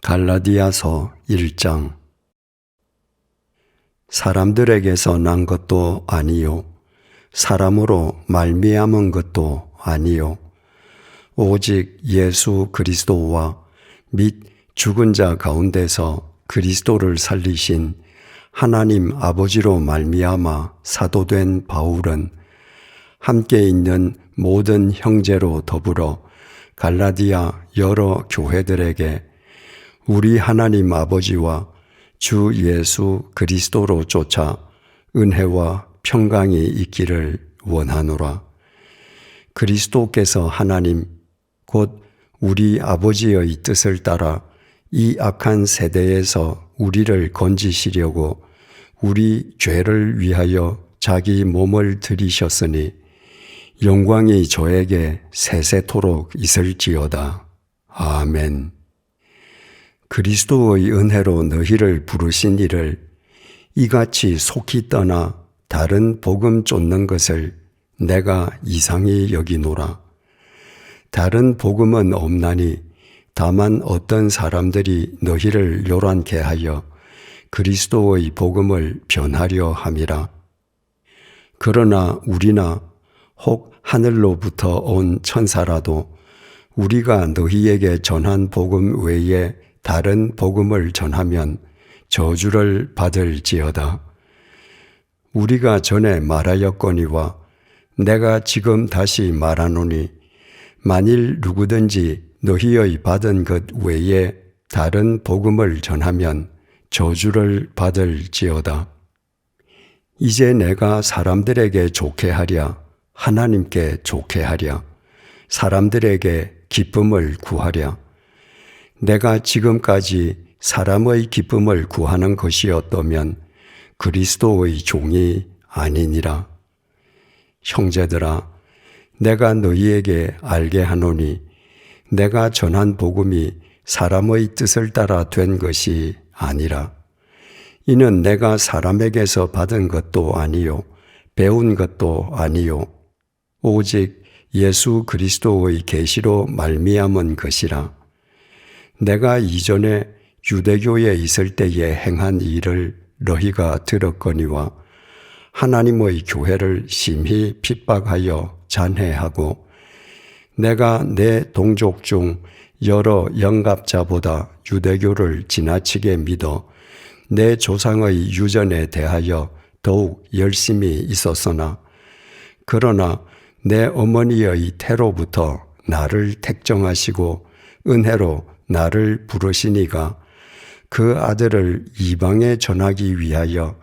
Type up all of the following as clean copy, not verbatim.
갈라디아서 1장. 사람들에게서 난 것도 아니요 사람으로 말미암은 것도 아니요 오직 예수 그리스도와 및 죽은 자 가운데서 그리스도를 살리신 하나님 아버지로 말미암아 사도된 바울은 함께 있는 모든 형제로 더불어 갈라디아 여러 교회들에게 우리 하나님 아버지와 주 예수 그리스도로 쫓아 은혜와 평강이 있기를 원하노라. 그리스도께서 하나님 곧 우리 아버지의 뜻을 따라 이 악한 세대에서 우리를 건지시려고 우리 죄를 위하여 자기 몸을 들이셨으니 영광이 저에게 세세토록 있을지어다. 아멘. 그리스도의 은혜로 너희를 부르신 이를 이같이 속히 떠나 다른 복음 쫓는 것을 내가 이상히 여기노라. 다른 복음은 없나니 다만 어떤 사람들이 너희를 요란케 하여 그리스도의 복음을 변하려 함이라. 그러나 우리나 혹 하늘로부터 온 천사라도 우리가 너희에게 전한 복음 외에 다른 복음을 전하면 저주를 받을지어다. 우리가 전에 말하였거니와 내가 지금 다시 말하노니 만일 누구든지 너희의 받은 것 외에 다른 복음을 전하면 저주를 받을지어다. 이제 내가 사람들에게 좋게 하랴 하나님께 좋게 하랴 사람들에게 기쁨을 구하랴. 내가 지금까지 사람의 기쁨을 구하는 것이었다면 그리스도의 종이 아니니라. 형제들아, 내가 너희에게 알게 하노니 내가 전한 복음이 사람의 뜻을 따라 된 것이 아니라. 이는 내가 사람에게서 받은 것도 아니요 배운 것도 아니요 오직 예수 그리스도의 계시로 말미암은 것이라. 내가 이전에 유대교에 있을 때에 행한 일을 너희가 들었거니와 하나님의 교회를 심히 핍박하여 잔해하고 내가 내 동족 중 여러 영갑자보다 유대교를 지나치게 믿어 내 조상의 유전에 대하여 더욱 열심히 있었으나 그러나 내 어머니의 태로부터 나를 택정하시고 은혜로 나를 부르시니가 그 아들을 이방에 전하기 위하여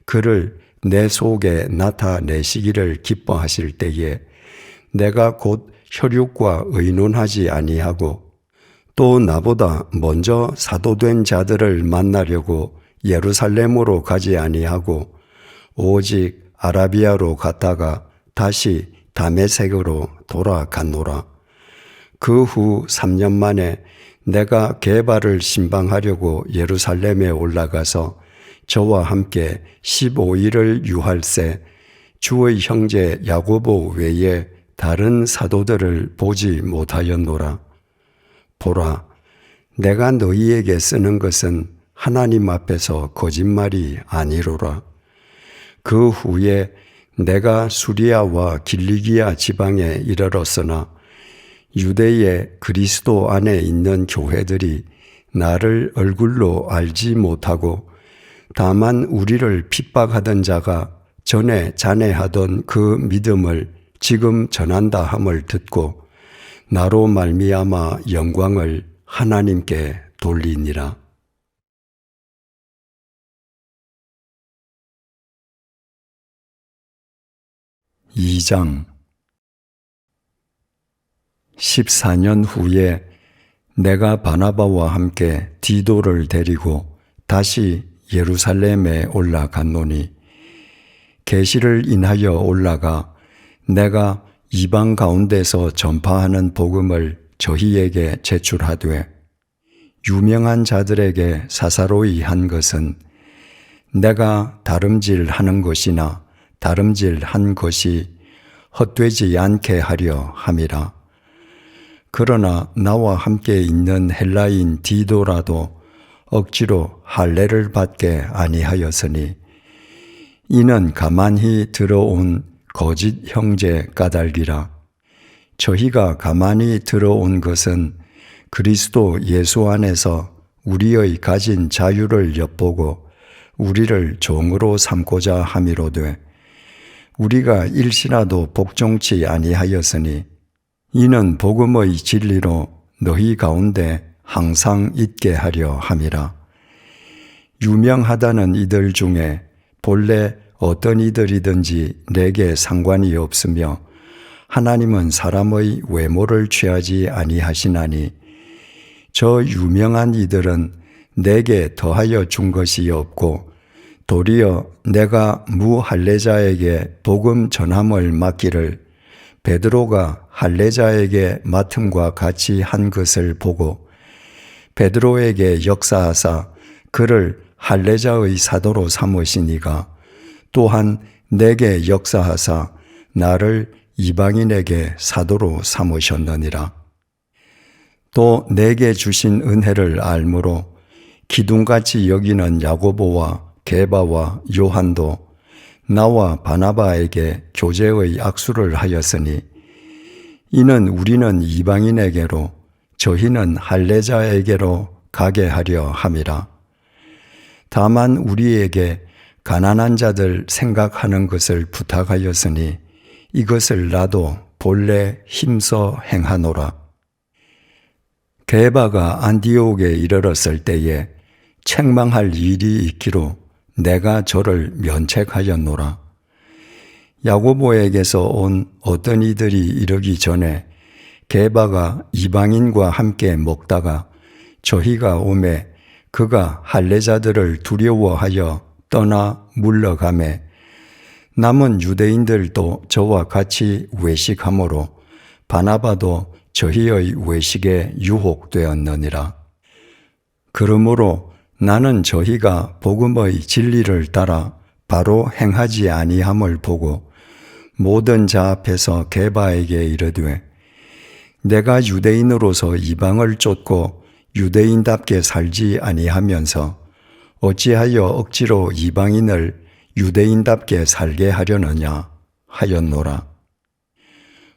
그를 내 속에 나타내시기를 기뻐하실 때에 내가 곧 혈육과 의논하지 아니하고 또 나보다 먼저 사도된 자들을 만나려고 예루살렘으로 가지 아니하고 오직 아라비아로 갔다가 다시 다메섹으로 돌아갔노라. 그 후 3년 만에 내가 게바를 신방하려고 예루살렘에 올라가서 저와 함께 15일을 유할세 주의 형제 야고보 외에 다른 사도들을 보지 못하였노라. 보라, 내가 너희에게 쓰는 것은 하나님 앞에서 거짓말이 아니로라. 그 후에 내가 수리아와 길리기아 지방에 이르렀으나 유대의 그리스도 안에 있는 교회들이 나를 얼굴로 알지 못하고 다만 우리를 핍박하던 자가 전에 잔해하던 그 믿음을 지금 전한다 함을 듣고 나로 말미암아 영광을 하나님께 돌리니라. (2장) 14년 후에 내가 바나바와 함께 디도를 데리고 다시 예루살렘에 올라갔노니 계시를 인하여 올라가 내가 이방 가운데서 전파하는 복음을 저희에게 제출하되 유명한 자들에게 사사로이 한 것은 내가 다름질하는 것이나 다름질한 것이 헛되지 않게 하려 함이라. 그러나 나와 함께 있는 헬라인 디도라도 억지로 할례를 받게 아니하였으니 이는 가만히 들어온 거짓 형제 까닭이라. 저희가 가만히 들어온 것은 그리스도 예수 안에서 우리의 가진 자유를 엿보고 우리를 종으로 삼고자 함이로되 우리가 일시라도 복종치 아니하였으니 이는 복음의 진리로 너희 가운데 항상 있게 하려 함이라. 유명하다는 이들 중에 본래 어떤 이들이든지 내게 상관이 없으며 하나님은 사람의 외모를 취하지 아니하시나니 저 유명한 이들은 내게 더하여 준 것이 없고 도리어 내가 무할례자에게 복음 전함을 맡기를 베드로가 할례자에게 맡음과 같이 한 것을 보고 베드로에게 역사하사 그를 할례자의 사도로 삼으시니가 또한 내게 역사하사 나를 이방인에게 사도로 삼으셨느니라. 또 내게 주신 은혜를 알므로 기둥같이 여기는 야고보와 게바와 요한도 나와 바나바에게 교제의 악수를 하였으니 이는 우리는 이방인에게로 저희는 할례자에게로 가게 하려 함이라. 다만 우리에게 가난한 자들 생각하는 것을 부탁하였으니 이것을 나도 본래 힘써 행하노라. 게바가 안디옥에 이르렀을 때에 책망할 일이 있기로 내가 저를 면책하였노라. 야고보에게서 온 어떤 이들이 이르기 전에 게바가 이방인과 함께 먹다가 저희가 오매 그가 할례자들을 두려워하여 떠나 물러가매 남은 유대인들도 저와 같이 외식하므로 바나바도 저희의 외식에 유혹되었느니라. 그러므로 나는 저희가 복음의 진리를 따라 바로 행하지 아니함을 보고 모든 자 앞에서 게바에게 이르되 내가 유대인으로서 이방을 쫓고 유대인답게 살지 아니하면서 어찌하여 억지로 이방인을 유대인답게 살게 하려느냐 하였노라.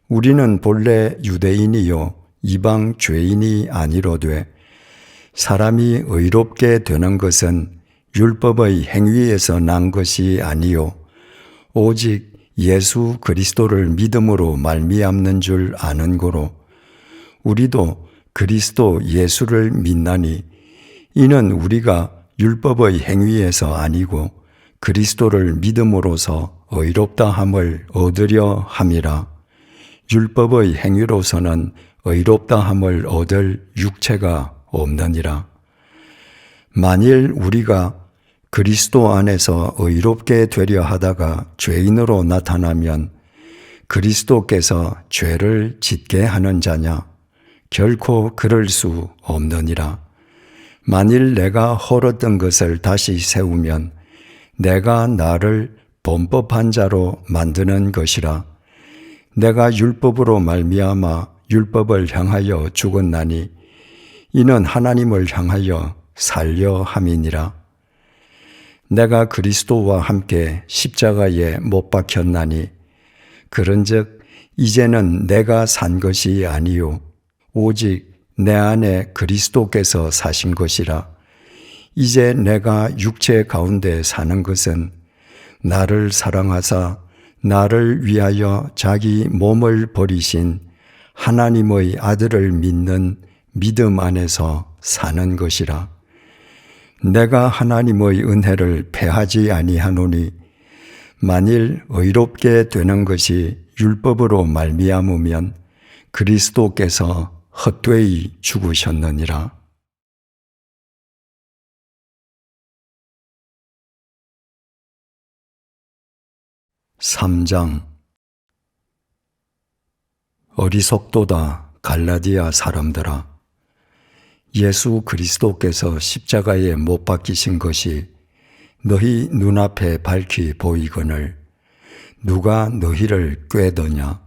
우리는 본래 유대인이요 이방 죄인이 아니로되 사람이 의롭게 되는 것은 율법의 행위에서 난 것이 아니요 오직 예수 그리스도를 믿음으로 말미암는 줄 아는 고로 우리도 그리스도 예수를 믿나니 이는 우리가 율법의 행위에서 아니고 그리스도를 믿음으로써 의롭다 함을 얻으려 함이라. 율법의 행위로서는 의롭다 함을 얻을 육체가 없느니라. 만일 우리가 그리스도 안에서 의롭게 되려 하다가 죄인으로 나타나면 그리스도께서 죄를 짓게 하는 자냐? 결코 그럴 수 없느니라. 만일 내가 헐었던 것을 다시 세우면 내가 나를 범법한 자로 만드는 것이라. 내가 율법으로 말미암아 율법을 향하여 죽었나니 이는 하나님을 향하여 살려 함이니라. 내가 그리스도와 함께 십자가에 못 박혔나니 그런즉 이제는 내가 산 것이 아니요 오직 내 안에 그리스도께서 사신 것이라. 이제 내가 육체 가운데 사는 것은 나를 사랑하사 나를 위하여 자기 몸을 버리신 하나님의 아들을 믿는 믿음 안에서 사는 것이라. 내가 하나님의 은혜를 패하지 아니하노니 만일 의롭게 되는 것이 율법으로 말미암으면 그리스도께서 헛되이 죽으셨느니라. 3장 어리석도다 갈라디아 사람들아 예수 그리스도께서 십자가에 못 박히신 것이 너희 눈앞에 밝히 보이거늘 누가 너희를 꾀더냐?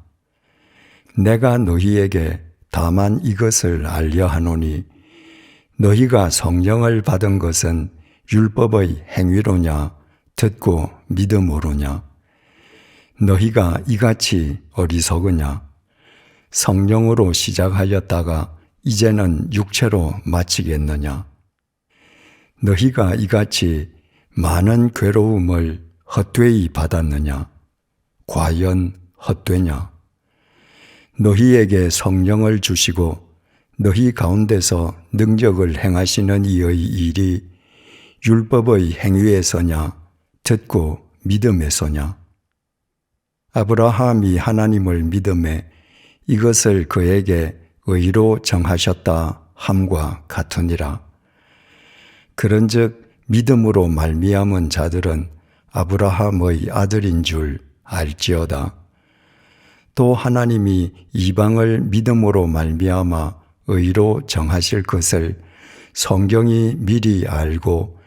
내가 너희에게 다만 이것을 알려 하노니 너희가 성령을 받은 것은 율법의 행위로냐 듣고 믿음으로냐? 너희가 이같이 어리석으냐? 성령으로 시작하였다가 이제는 육체로 마치겠느냐? 너희가 이같이 많은 괴로움을 헛되이 받았느냐? 과연 헛되냐? 너희에게 성령을 주시고 너희 가운데서 능력을 행하시는 이의 일이 율법의 행위에서냐 듣고 믿음에서냐? 아브라함이 하나님을 믿음에 이것을 그에게 의로 정하셨다 함과 같으니라. 그런즉 믿음으로 말미암은 자들은 아브라함의 아들인 줄 알지어다. 또 하나님이 이방을 믿음으로 말미암아 의로 정하실 것을 성경이 미리 알고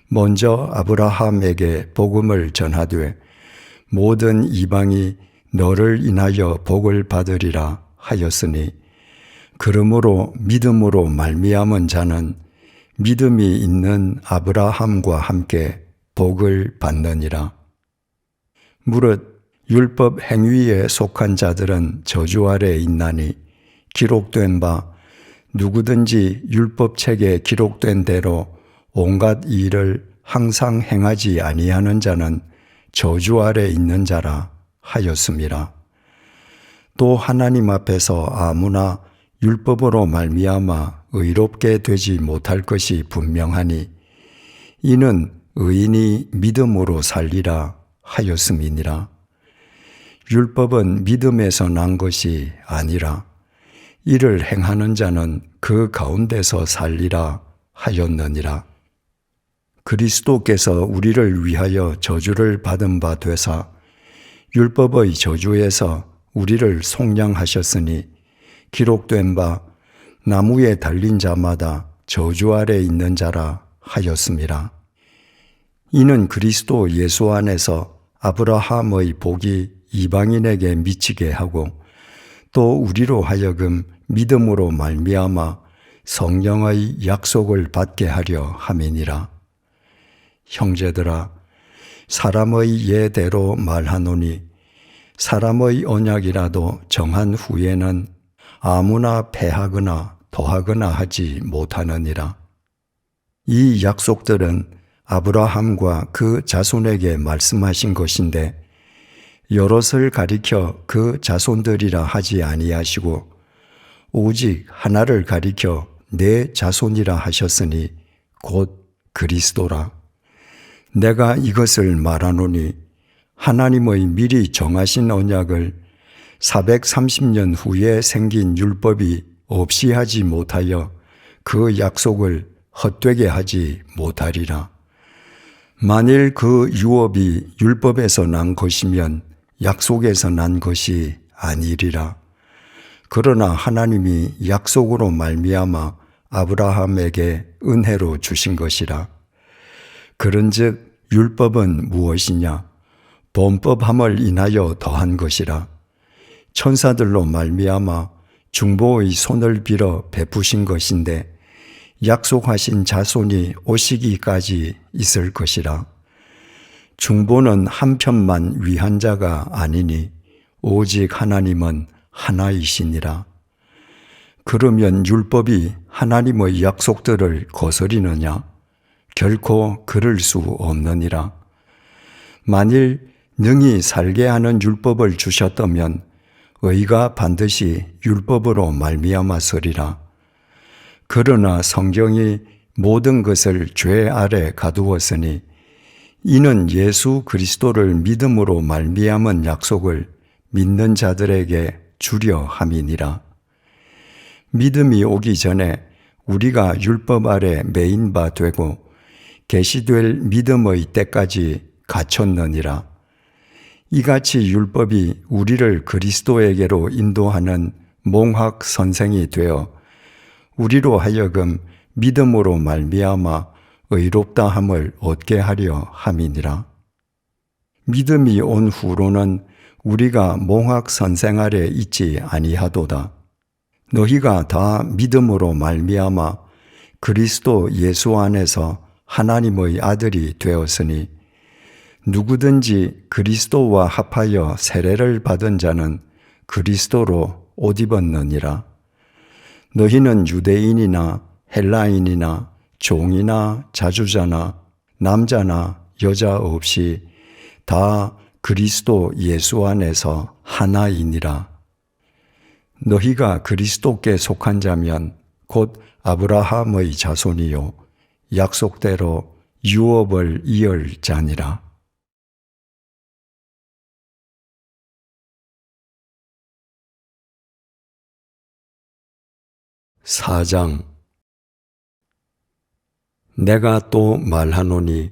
먼저 아브라함에게 복음을 전하되 모든 이방이 너를 인하여 복을 받으리라 하였으니 그러므로 믿음으로 말미암은 자는 믿음이 있는 아브라함과 함께 복을 받느니라. 무릇 율법 행위에 속한 자들은 저주 아래 있나니 기록된 바 누구든지 율법책에 기록된 대로 온갖 일을 항상 행하지 아니하는 자는 저주 아래 있는 자라 하였음이라. 또 하나님 앞에서 아무나 율법으로 말미암아 의롭게 되지 못할 것이 분명하니 이는 의인이 믿음으로 살리라 하였음이니라. 율법은 믿음에서 난 것이 아니라 이를 행하는 자는 그 가운데서 살리라 하였느니라. 그리스도께서 우리를 위하여 저주를 받은 바 되사 율법의 저주에서 우리를 속량하셨으니 기록된 바 나무에 달린 자마다 저주 아래 있는 자라 하였음이라. 이는 그리스도 예수 안에서 아브라함의 복이 이방인에게 미치게 하고 또 우리로 하여금 믿음으로 말미암아 성령의 약속을 받게 하려 함이니라. 형제들아, 사람의 예대로 말하노니 사람의 언약이라도 정한 후에는 아무나 패하거나 토하거나 하지 못하느니라. 이 약속들은 아브라함과 그 자손에게 말씀하신 것인데 여럿을 가리켜 그 자손들이라 하지 아니하시고 오직 하나를 가리켜 내 자손이라 하셨으니 곧 그리스도라. 내가 이것을 말하노니 하나님의 미리 정하신 언약을 430년 후에 생긴 율법이 없이 하지 못하여 그 약속을 헛되게 하지 못하리라. 만일 그 유업이 율법에서 난 것이면 약속에서 난 것이 아니리라. 그러나 하나님이 약속으로 말미암아 아브라함에게 은혜로 주신 것이라. 그런즉 율법은 무엇이냐? 본법함을 인하여 더한 것이라. 천사들로 말미암아 중보의 손을 빌어 베푸신 것인데 약속하신 자손이 오시기까지 있을 것이라. 중보는 한편만 위한 자가 아니니 오직 하나님은 하나이시니라. 그러면 율법이 하나님의 약속들을 거스리느냐? 결코 그럴 수 없느니라. 만일 능히 살게 하는 율법을 주셨다면 의가 반드시 율법으로 말미암았으리라. 그러나 성경이 모든 것을 죄 아래 가두었으니 이는 예수 그리스도를 믿음으로 말미암은 약속을 믿는 자들에게 주려 함이니라. 믿음이 오기 전에 우리가 율법 아래 매인 바 되고 계시될 믿음의 때까지 갇혔느니라. 이같이 율법이 우리를 그리스도에게로 인도하는 몽학 선생이 되어 우리로 하여금 믿음으로 말미암아 의롭다 함을 얻게 하려 함이니라. 믿음이 온 후로는 우리가 몽학 선생 아래 있지 아니하도다. 너희가 다 믿음으로 말미암아 그리스도 예수 안에서 하나님의 아들이 되었으니 누구든지 그리스도와 합하여 세례를 받은 자는 그리스도로 옷 입었느니라. 너희는 유대인이나 헬라인이나 종이나 자주자나 남자나 여자 없이 다 그리스도 예수 안에서 하나이니라. 너희가 그리스도께 속한 자면 곧 아브라함의 자손이요 약속대로 유업을 이을 자니라. 4장. 내가 또 말하노니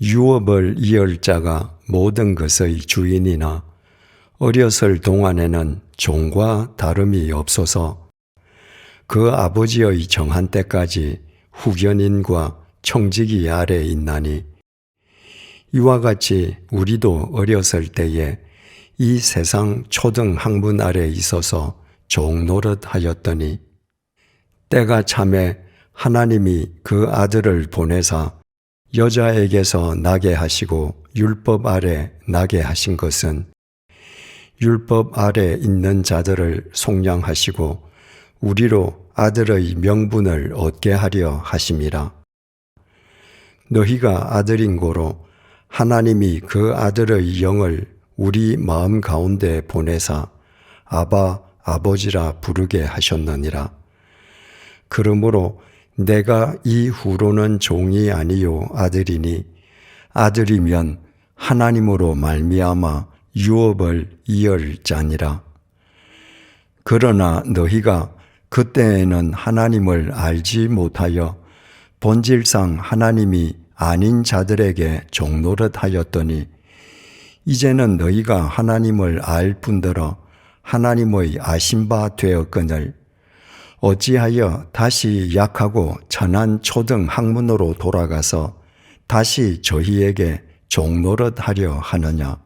유업을 이을 자가 모든 것의 주인이나 어렸을 동안에는 종과 다름이 없어서 그 아버지의 정한 때까지 후견인과 청지기 아래 있나니 이와 같이 우리도 어렸을 때에 이 세상 초등 학문 아래 있어서 종 노릇하였더니 때가 참에 하나님이 그 아들을 보내사 여자에게서 나게 하시고 율법 아래 나게 하신 것은 율법 아래 있는 자들을 속량하시고 우리로 아들의 명분을 얻게 하려 하심이라. 너희가 아들인 고로 하나님이 그 아들의 영을 우리 마음 가운데 보내사 아바 아버지라 부르게 하셨느니라. 그러므로 내가 이후로는 종이 아니요 아들이니 아들이면 하나님으로 말미암아 유업을 이을 자니라. 그러나 너희가 그때에는 하나님을 알지 못하여 본질상 하나님이 아닌 자들에게 종노릇하였더니 이제는 너희가 하나님을 알 뿐더러 하나님의 아신 바 되었거늘 어찌하여 다시 약하고 천한 초등 학문으로 돌아가서 다시 저희에게 종노릇하려 하느냐.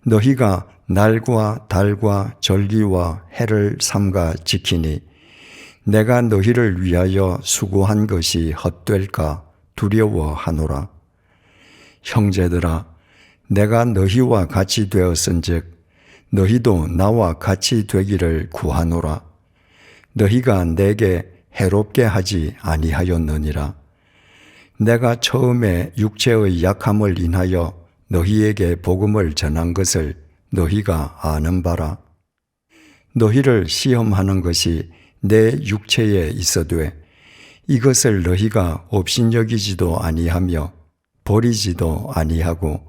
너희가 날과 달과 절기와 해를 삼가 지키니 내가 너희를 위하여 수고한 것이 헛될까 두려워하노라. 형제들아, 내가 너희와 같이 되었은즉 너희도 나와 같이 되기를 구하노라. 너희가 내게 해롭게 하지 아니하였느니라. 내가 처음에 육체의 약함을 인하여 너희에게 복음을 전한 것을 너희가 아는 바라. 너희를 시험하는 것이 내 육체에 있어되 이것을 너희가 업신여기지도 아니하며 버리지도 아니하고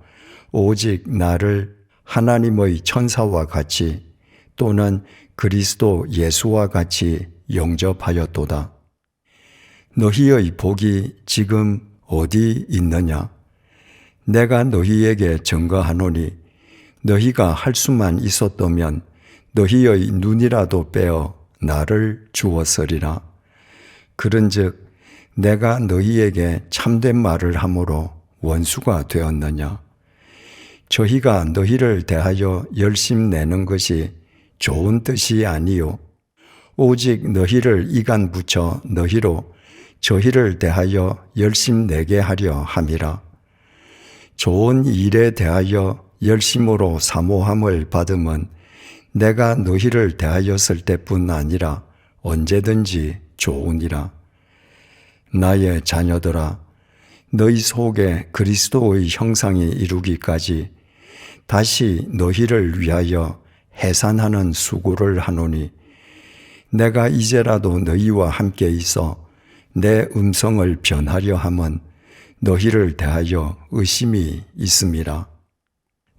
오직 나를 하나님의 천사와 같이 또는 그리스도 예수와 같이 영접하였도다. 너희의 복이 지금 어디 있느냐? 내가 너희에게 증거하노니 너희가 할 수만 있었다면 너희의 눈이라도 빼어 나를 주었으리라. 그런즉 내가 너희에게 참된 말을 함으로 원수가 되었느냐? 저희가 너희를 대하여 열심 내는 것이 좋은 뜻이 아니요 오직 너희를 이간 붙여 너희로 저희를 대하여 열심 내게 하려 함이라. 좋은 일에 대하여 열심으로 사모함을 받음은 내가 너희를 대하였을 때뿐 아니라 언제든지 좋으니라. 나의 자녀들아, 너희 속에 그리스도의 형상이 이루기까지 다시 너희를 위하여 해산하는 수고를 하노니 내가 이제라도 너희와 함께 있어 내 음성을 변하려 함은 너희를 대하여 의심이 있음이라.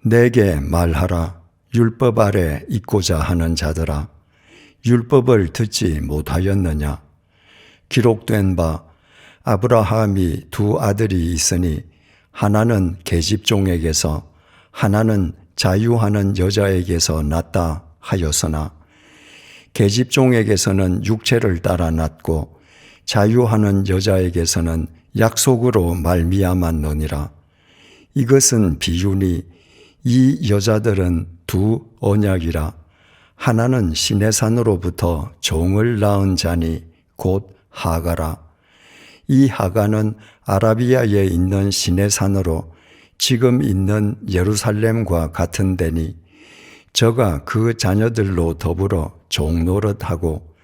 내게 말하라. 율법 아래 있고자 하는 자들아, 율법을 듣지 못하였느냐? 기록된 바 아브라함이 두 아들이 있으니 하나는 계집종에게서 하나는 자유하는 여자에게서 났다 하였으나 계집종에게서는 육체를 따라 났고 자유하는 여자에게서는 약속으로 말미암았느니라. 이것은 비유니 이 여자들은 두 언약이라. 하나는 시내산으로부터 종을 낳은 자니 곧 하가라. 이 하가는 아라비아에 있는 시내산으로 지금 있는 예루살렘과 같은 데니 저가 그 자녀들로 더불어 종노릇하고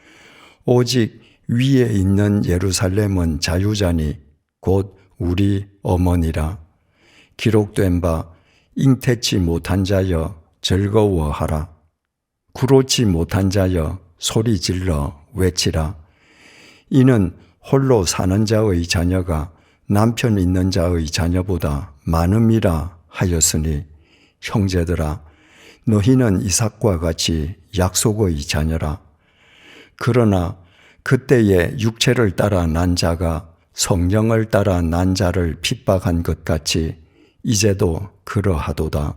오직 위에 있는 예루살렘은 자유자니 곧 우리 어머니라. 기록된 바 잉태치 못한 자여 즐거워하라. 구로치 못한 자여 소리 질러 외치라. 이는 홀로 사는 자의 자녀가 남편 있는 자의 자녀보다 많음이라 하였으니 형제들아 너희는 이삭과 같이 약속의 자녀라. 그러나 그때에 육체를 따라 난 자가 성령을 따라 난 자를 핍박한 것 같이 이제도 그러하도다.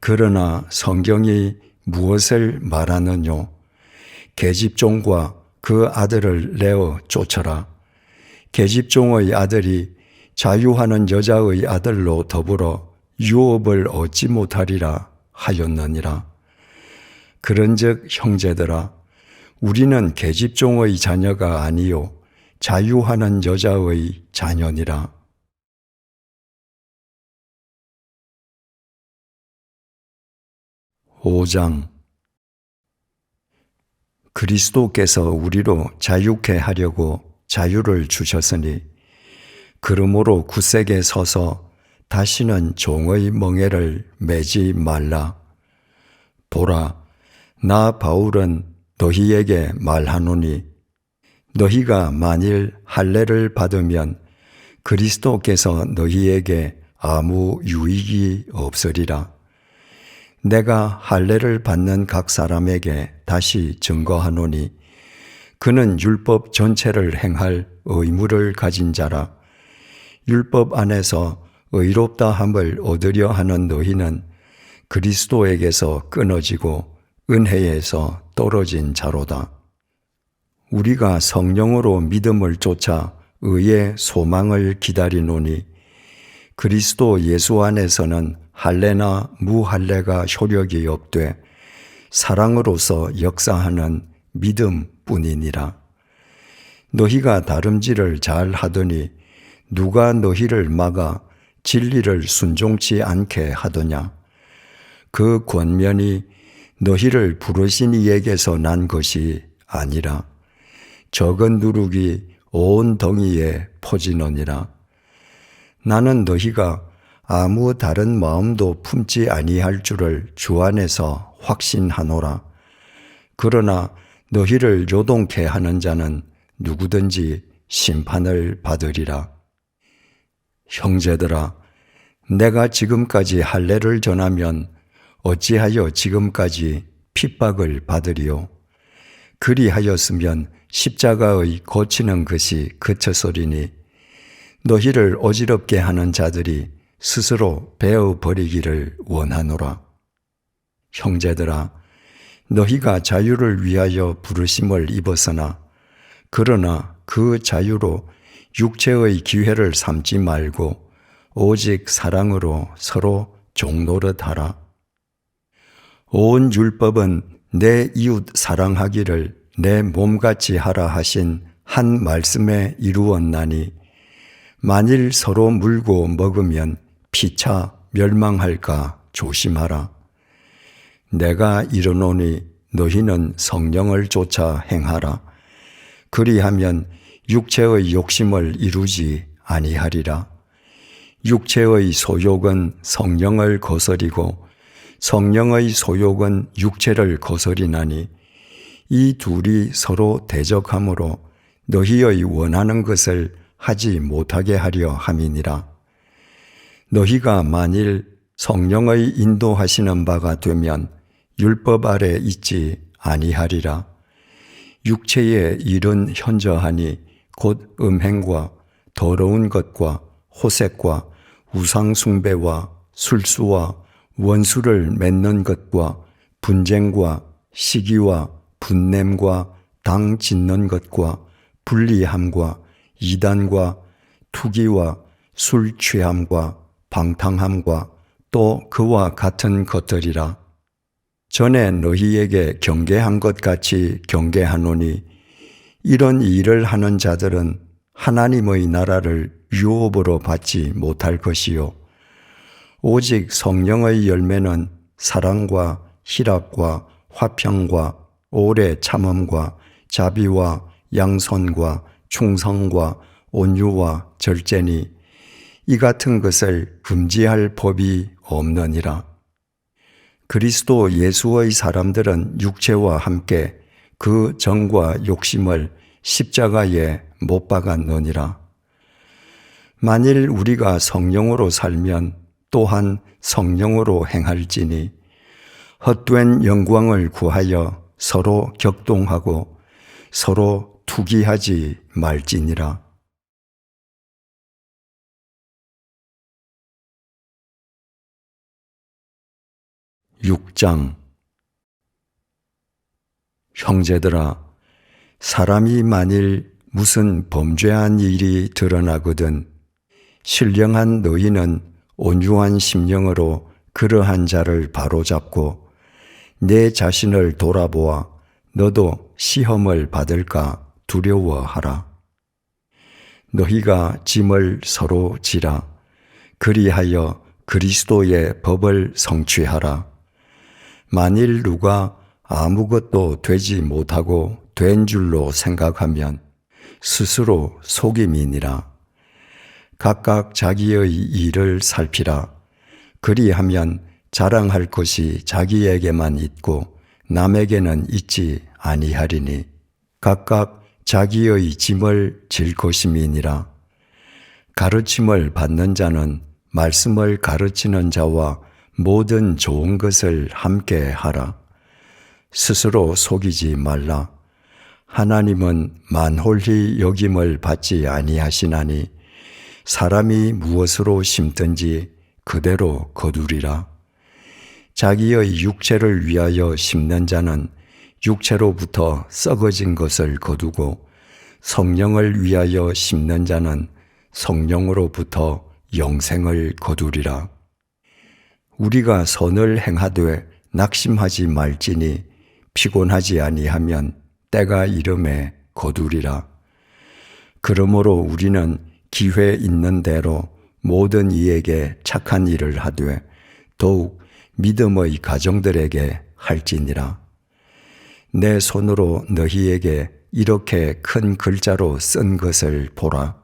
그러나 성경이 무엇을 말하느뇨? 계집종과 그 아들을 내어 쫓아라. 계집종의 아들이 자유하는 여자의 아들로 더불어 유업을 얻지 못하리라 하였느니라. 그런즉 형제들아 우리는 계집종의 자녀가 아니요 자유하는 여자의 자녀니라. 5장 그리스도께서 우리로 자유케 하려고 자유를 주셨으니 그러므로 굳세게 서서 다시는 종의 멍에를 매지 말라. 보라, 나 바울은 너희에게 말하노니 너희가 만일 할례를 받으면 그리스도께서 너희에게 아무 유익이 없으리라. 내가 할례를 받는 각 사람에게 다시 증거하노니 그는 율법 전체를 행할 의무를 가진 자라. 율법 안에서 의롭다함을 얻으려 하는 너희는 그리스도에게서 끊어지고 은혜에서 떨어진 자로다. 우리가 성령으로 믿음을 쫓아 의의 소망을 기다리노니 그리스도 예수 안에서는 할례나 무할례가 효력이 없되 사랑으로서 역사하는 믿음뿐이니라. 너희가 다름질을 잘 하더니 누가 너희를 막아 진리를 순종치 않게 하더냐? 그 권면이 너희를 부르신 이에게서 난 것이 아니라 적은 누룩이 온 덩이에 퍼지느니라. 나는 너희가 아무 다른 마음도 품지 아니할 줄을 주 안에서 확신하노라. 그러나 너희를 요동케 하는 자는 누구든지 심판을 받으리라. 형제들아, 내가 지금까지 할례를 전하면 어찌하여 지금까지 핍박을 받으리요? 그리하였으면 십자가의 고치는 것이 그쳤으리니 너희를 어지럽게 하는 자들이 스스로 베어버리기를 원하노라. 형제들아, 너희가 자유를 위하여 부르심을 입었으나 그러나 그 자유로 육체의 기회를 삼지 말고 오직 사랑으로 서로 종노릇하라. 온 율법은 내 이웃 사랑하기를 내 몸같이 하라 하신 한 말씀에 이루었나니 만일 서로 물고 먹으면 피차 멸망할까 조심하라. 내가 이르노니 너희는 성령을 쫓아 행하라. 그리하면 육체의 욕심을 이루지 아니하리라. 육체의 소욕은 성령을 거스리고 성령의 소욕은 육체를 거스리나니 이 둘이 서로 대적하므로 너희의 원하는 것을 하지 못하게 하려 함이니라. 너희가 만일 성령의 인도하시는 바가 되면 율법 아래 있지 아니하리라. 육체의 일은 현저하니 곧 음행과 더러운 것과 호색과 우상숭배와 술수와 원수를 맺는 것과 분쟁과 시기와 분냄과 당 짓는 것과 불리함과 이단과 투기와 술 취함과 방탕함과 또 그와 같은 것들이라. 전에 너희에게 경계한 것 같이 경계하노니 이런 일을 하는 자들은 하나님의 나라를 유업으로 받지 못할 것이요 오직 성령의 열매는 사랑과 희락과 화평과 오래 참음과 자비와 양선과 충성과 온유와 절제니 이 같은 것을 금지할 법이 없느니라. 그리스도 예수의 사람들은 육체와 함께 그 정과 욕심을 십자가에 못 박았느니라. 만일 우리가 성령으로 살면 또한 성령으로 행할지니 헛된 영광을 구하여 서로 격동하고 서로 투기하지 말지니라. (6장) 형제들아, 사람이 만일 무슨 범죄한 일이 드러나거든 신령한 너희는 온유한 심령으로 그러한 자를 바로잡고 내 자신을 돌아보아 너도 시험을 받을까 두려워하라. 너희가 짐을 서로 지라. 그리하여 그리스도의 법을 성취하라. 만일 누가 아무것도 되지 못하고 된 줄로 생각하면 스스로 속임이니라. 각각 자기의 일을 살피라. 그리하면 자랑할 것이 자기에게만 있고 남에게는 있지 아니하리니 각각 자기의 짐을 질 것임이니라. 가르침을 받는 자는 말씀을 가르치는 자와 모든 좋은 것을 함께 하라. 스스로 속이지 말라. 하나님은 만홀히 여김을 받지 아니하시나니 사람이 무엇으로 심든지 그대로 거두리라. 자기의 육체를 위하여 심는 자는 육체로부터 썩어진 것을 거두고 성령을 위하여 심는 자는 성령으로부터 영생을 거두리라. 우리가 선을 행하되 낙심하지 말지니 피곤하지 아니하면 때가 이름에 거두리라. 그러므로 우리는 기회 있는 대로 모든 이에게 착한 일을 하되 더욱 믿음의 가정들에게 할지니라. 내 손으로 너희에게 이렇게 큰 글자로 쓴 것을 보라.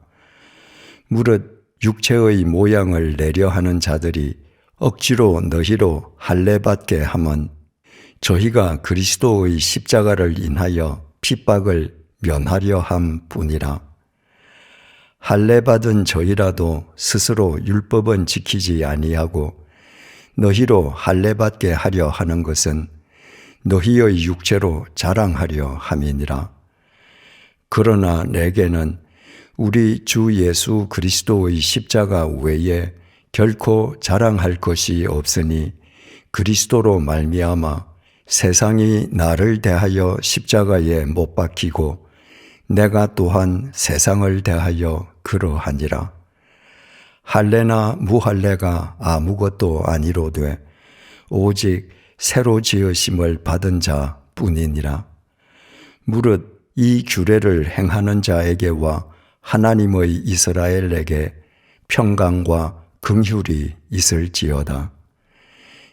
무릇 육체의 모양을 내려 하는 자들이 억지로 너희로 할례받게 함은 저희가 그리스도의 십자가를 인하여 핍박을 면하려 함 뿐이라. 할례받은 저희라도 스스로 율법은 지키지 아니하고 너희로 할례받게 하려 하는 것은 너희의 육체로 자랑하려 함이니라. 그러나 내게는 우리 주 예수 그리스도의 십자가 외에 결코 자랑할 것이 없으니 그리스도로 말미암아 세상이 나를 대하여 십자가에 못 박히고 내가 또한 세상을 대하여 그러하니라. 할례나 무할례가 아무것도 아니로되 오직 새로 지으심을 받은 자 뿐이니라. 무릇 이 규례를 행하는 자에게와 하나님의 이스라엘에게 평강과 긍휼이 있을지어다.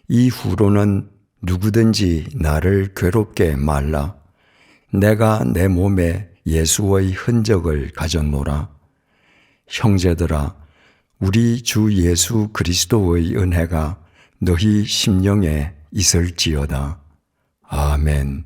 이후로는 누구든지 나를 괴롭게 말라. 내가 내 몸에 예수의 흔적을 가졌노라. 형제들아, 우리 주 예수 그리스도의 은혜가 너희 심령에 있을지어다. 아멘.